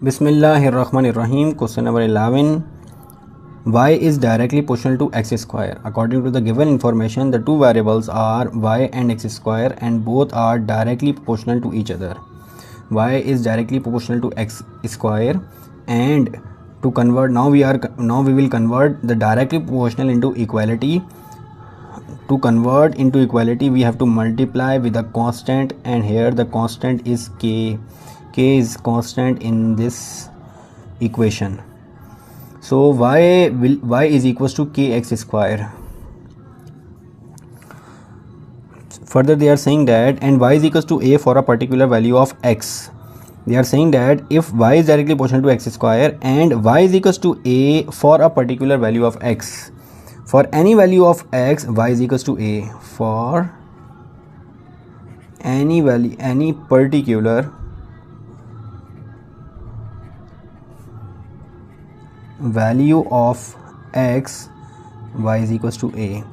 Bismillahirrahmanirrahim. Question number 11. Y is directly proportional to x square. According to the given information, the two variables are y and x square and both are directly proportional to each other. Y is directly proportional to x square, and to convert now we will convert the directly proportional into equality. To convert into equality, we have to multiply with a constant, and here the constant is k. K is constant in this equation. So y is equals to kx square. Further, they are saying that, and y is equals to a for a particular value of x. They are saying that if y is directly proportional to x square and y is equals to a for a particular value of x, for any value of x, y is equals to a. For any value, any particular value of x, y is equals to a.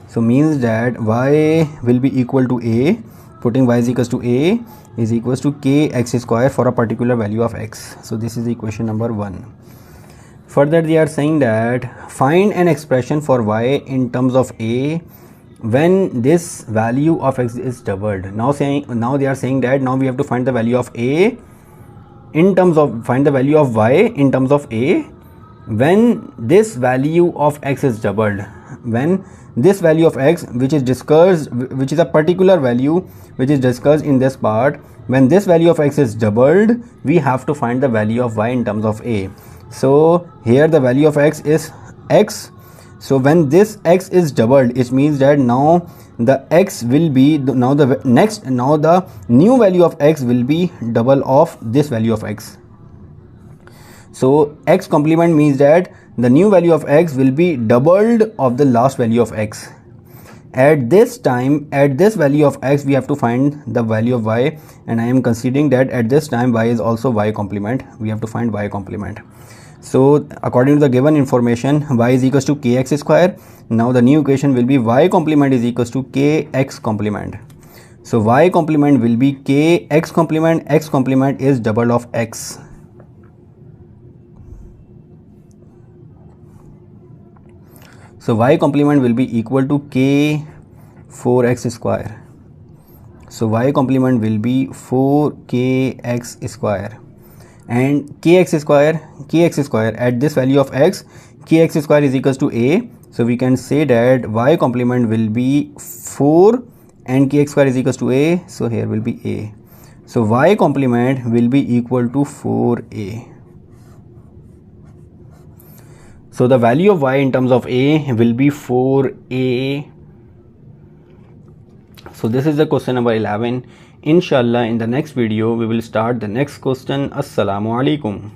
So means that y will be equal to a. Putting y is equals to a is equals to kx square for a particular value of x. So this is equation number 1. Further, they are saying that find an expression for y in terms of a when this value of x is doubled. Now they are saying that now we have to find the value of a in terms of find the value of y in terms of a when this value of x is doubled. When this value of x, which is discussed, which is a particular value which is discussed in this part, when this value of x is doubled, we have to find the value of y in terms of a. So here the value of x is x. So when this x is doubled, it means that now the x will be now the new value of x will be double of this value of x. So x complement means that the new value of x will be doubled of the last value of x. At this time, at this value of x, we have to find the value of y, and I am considering that at this time y is also y complement. We have to find y complement. So according to the given information, y is equals to kx square. Now the new equation will be y complement is equals to kx complement. So y complement will be kx complement. X complement is double of x. So y complement will be equal to k 4x square. So y complement will be 4kx square, and kx square at this value of x, kx square is equals to a. So we can say that y complement will be 4 and kx square is equals to a. So here will be a. So y complement will be equal to 4a. So the value of y in terms of a will be 4a. So this is the question number 11. Inshallah, in the next video we will start the next question. Assalamu alaikum.